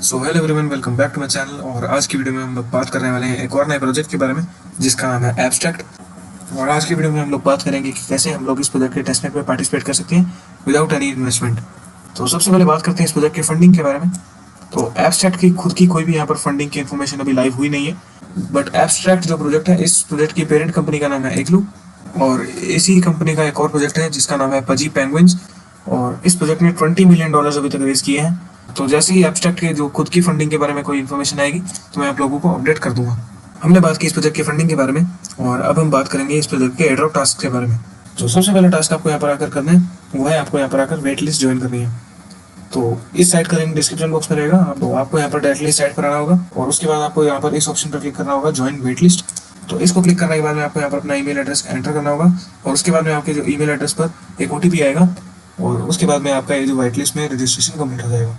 So hello everyone, welcome back to my channel. और आज की वीडियो में हम लोग बात करने वाले हैं एक और नए प्रोजेक्ट के बारे में जिसका नाम है एब्स्ट्रैक्ट। और आज की वीडियो में हम लोग बात करेंगे कि कैसे हम लोग इस प्रोजेक्ट के टेस्टनेट में पार्टिसिपेट कर सकते हैं विदाउट एनी इन्वेस्टमेंट। तो सबसे पहले बात करते हैं इस प्रोजेक्ट के फंडिंग के बारे में। तो एब्स्ट्रैक्ट की खुद की कोई भी यहाँ पर फंडिंग की इन्फॉर्मेशन अभी लाइव हुई नहीं है, बट एब्स्ट्रैक्ट जो प्रोजेक्ट है, इस प्रोजेक्ट की पेरेंट कंपनी का नाम है इग्लू और इसी कंपनी का एक और प्रोजेक्ट है जिसका नाम है पजी पेंगुइन्स। और इस प्रोजेक्ट ने $20 मिलियन अभी तक रेज किए हैं। तो जैसे ही एब्स्ट्रैक्ट के जो खुद की फंडिंग के बारे में कोई इन्फॉर्मेशन आएगी तो मैं आप लोगों को अपडेट कर दूंगा। हमने बात की इस प्रोजेक्ट के फंडिंग के बारे में और अब हम बात करेंगे इस प्रोजेक्ट के एयरड्रॉप टास्क के बारे में। तो सबसे पहला टास्क आपको यहाँ पर आकर करना है वो है आपको यहाँ पर आकर वेट लिस्ट ज्वाइन करनी है। तो इस साइट का लिंक डिस्क्रिप्शन बॉक्स में रहेगा, तो आपको यहाँ पर डायरेक्टली साइट पर आना होगा और उसके बाद आपको यहाँ पर इस ऑप्शन पर क्लिक करना होगा ज्वाइन वेट लिस्ट। तो इसको क्लिक करने के बाद में आपको यहाँ पर अपना ईमेल एड्रेस एंटर करना होगा और उसके बाद में आपके जो ईमेल एड्रेस पर एक OTP आएगा और उसके बाद में आपका ये जो वेट लिस्ट में रजिस्ट्रेशन कंप्लीट हो जाएगा।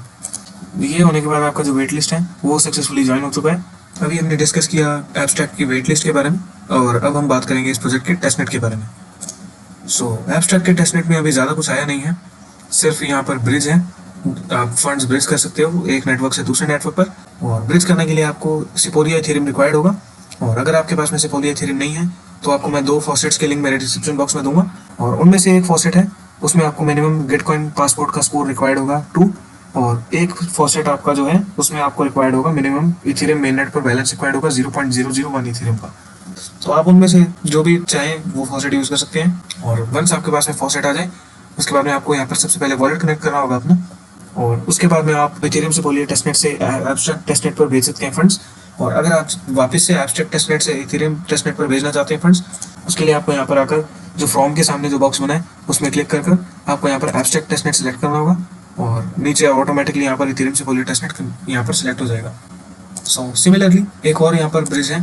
ये होने के बाद आपका जो वेट लिस्ट है वो सक्सेसफुली ज्वाइन हो चुका है। अभी हमने डिस्कस किया एब्स्ट्रैक्ट की वेट लिस्ट के बारे में और अब हम बात करेंगे इस प्रोजेक्ट के टेस्टनेट के बारे में। सो एब्स्ट्रैक्ट के टेस्टनेट में अभी ज़्यादा कुछ आया नहीं है, सिर्फ यहाँ पर ब्रिज है। आप फंड्स ब्रिज कर सकते हो एक नेटवर्क से दूसरे नेटवर्क पर, और ब्रिज करने के लिए आपको सिपोलिया इथेरियम रिक्वायर्ड होगा। और अगर आपके पास में सिपोलिया इथेरियम नहीं है तो आपको मैं 2 फॉसेट्स के लिंक मेरे डिस्क्रिप्शन बॉक्स में दूंगा और उनमें से एक फॉसेट है उसमें आपको मिनिमम गेटकॉइन पासपोर्ट का स्कोर रिक्वायर्ड होगा 2, और एक फॉसेट आपका जो है उसमें आपको रिक्वायर्ड होगा मिनिमम इथेरियम मेननेट पर बैलेंस रिक्वायर्ड होगा 0.001 इथेरियम का। तो आप उनमें से जो भी चाहें वो फॉसेट यूज कर सकते हैं। और वंस आपके पास में फॉसेट आ जाए उसके बाद में आपको यहाँ पर सबसे पहले वॉलेट कनेक्ट करना होगा अपना, और उसके बाद में आप इथेरियम से बोलिए टेस्टनेट से एब्स्ट्रैक्ट टेस्टनेट पर भेज सकते हैं फंड्स। और अगर आप वापस से एब्स्ट्रैक्ट टेस्टनेट से इथेरियम टेस्टनेट पर भेजना चाहते हैं फंड्स, उसके लिए आपको यहाँ पर आकर जो फॉर्म के सामने जो बॉक्स बना है उसमें क्लिक कर आपको यहाँ पर एब्स्ट्रैक्ट टेस्टनेट सेलेक्ट करना होगा और नीचे ऑटोमेटिकली यहाँ पर इथेरियम से बोलिए टेस्टनेट यहाँ पर सिलेक्ट हो जाएगा। सो सिमिलरली एक और यहाँ पर ब्रिज है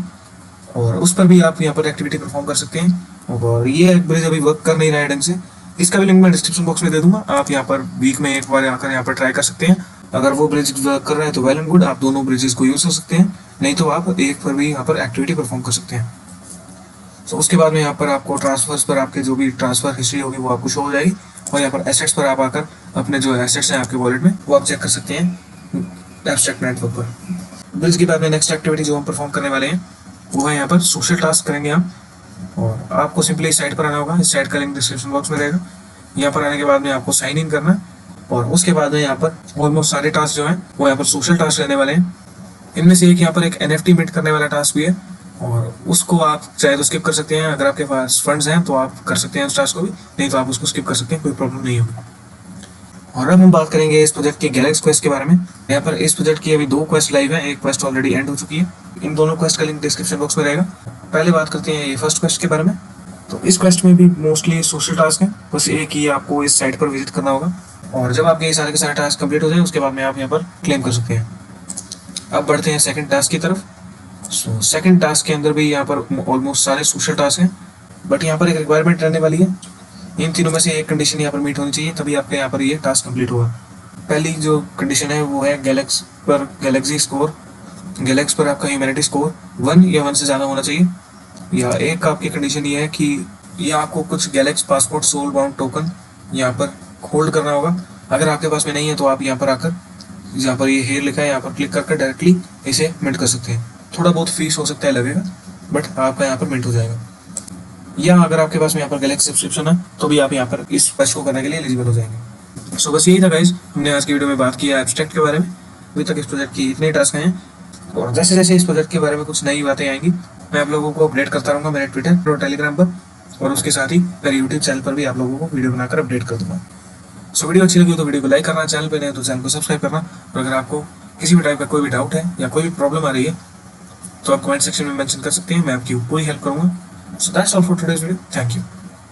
और उस पर भी आप यहाँ पर एक्टिविटी परफॉर्म कर सकते हैं। और ये ब्रिज अभी वर्क कर नहीं रहा है ढंग से, इसका भी लिंक मैं डिस्क्रिप्शन बॉक्स में दे दूंगा। आप यहाँ पर वीक में एक बार आकर यहाँ पर ट्राई कर सकते हैं। अगर वो ब्रिज वर्क कर रहा है तो वेल एंड गुड, आप दोनों ब्रिजेस को यूज कर सकते हैं, नहीं तो आप एक पर भी यहाँ पर एक्टिविटी परफॉर्म कर सकते हैं। तो उसके बाद में यहाँ पर आपको ट्रांसफर्स पर आपके जो भी ट्रांसफर हिस्ट्री होगी वो आपको शो हो जाएगी और यहाँ पर एसेट्स पर आप आकर अपने जो एसेट्स हैं आपके वॉलेट में वो आप चेक कर सकते हैं एब्स्ट्रैक्ट नेटवर्क पर। ब्रिज के बाद में नेक्स्ट एक्टिविटी जो हम परफॉर्म करने वाले हैं वो है यहाँ पर सोशल टास्क करेंगे हम, और आपको सिंपली इस साइट पर आना होगा। इस साइट का लिंक डिस्क्रिप्शन बॉक्स में रहेगा। यहाँ पर आने के बाद में आपको साइन इन करना है और उसके बाद में यहाँ पर ऑलमोस्ट सारे टास्क जो हैं वो यहाँ पर सोशल टास्क रहने वाले हैं। इनमें से एक यहाँ पर एक NFT मिंट करने वाला टास्क भी है और उसको आप चाहे तो स्किप कर सकते हैं। अगर आपके पास फंड्स हैं तो आप कर सकते हैं उस टास्क को भी, नहीं तो आप उसको स्किप कर सकते हैं, कोई प्रॉब्लम नहीं होगी। और अब हम बात करेंगे इस प्रोजेक्ट के गैलेक्स क्वेस्ट के बारे में। यहाँ पर इस प्रोजेक्ट की अभी 2 क्वेस्ट लाइव है, एक क्वेस्ट ऑलरेडी एंड हो चुकी है। इन दोनों क्वेस्ट का लिंक डिस्क्रिप्शन बॉक्स में रहेगा। पहले बात करते हैं ये फर्स्ट क्वेस्ट के बारे में। तो इस क्वेस्ट में भी मोस्टली सोशल टास्क है, बस एक ही आपको इस साइट पर विजिट करना होगा और जब आपके ये सारे के सारे टास्क कंप्लीट हो जाए उसके बाद में आप यहाँ पर क्लेम कर सकते हैं। अब बढ़ते हैं सेकंड टास्क की तरफ। सो सेकंड टास्क के अंदर भी यहाँ पर ऑलमोस्ट सारे सोशल टास्क हैं, बट यहाँ पर एक रिक्वायरमेंट रहने वाली है। इन तीनों में से एक कंडीशन यहाँ पर मीट होनी चाहिए, तभी आपके यहाँ पर ये टास्क कंप्लीट होगा। पहली जो कंडीशन है वो है गैलेक्सी स्कोर। गैलेक्स पर आपका ह्यूमैनिटी स्कोर 1 या 1 से ज़्यादा होना चाहिए। या एक आपकी कंडीशन ये है कि ये आपको कुछ Galxe passport soulbound token यहाँ पर होल्ड करना होगा। अगर आपके पास में नहीं है तो आप यहाँ पर आकर जहाँ पर ये हेयर लिखा है यहाँ पर क्लिक करके डायरेक्टली इसे मिंट कर सकते हैं। थोड़ा बहुत फीस हो सकता है लगेगा, बट आपका यहाँ पर मिंट हो जाएगा। या अगर आपके पास में यहाँ पर गैलेक्सी सब्सक्रिप्शन है तो भी आप यहाँ पर इस क्वेस्ट को करने के लिए एलिजिबल हो जाएंगे। सो बस यही था गाइज, हमने आज की वीडियो में बात किया एब्स्ट्रैक्ट के बारे में। अभी तक इस प्रोजेक्ट की इतने टास्क हैं और जैसे जैसे इस प्रोजेक्ट के बारे में कुछ नई बातें आएंगी मैं आप लोगों को अपडेट करता रहूँगा मेरे ट्विटर और टेलीग्राम पर, और उसके साथ ही मेरे यूट्यूब चैनल पर भी आप लोगों को वीडियो बनाकर अपडेट कर दूँगा। सो वीडियो अच्छी लगी तो वीडियो को लाइक करना, चैनल पर नए तो चैनल को सब्सक्राइब करना, और अगर आपको किसी भी टाइप का कोई भी डाउट है या कोई भी प्रॉब्लम आ रही है तो आप कमेंट सेक्शन में मेंशन कर सकते हैं, मैं आपकी पूरी हेल्प करूँगा। So that's all for today's video, thank you.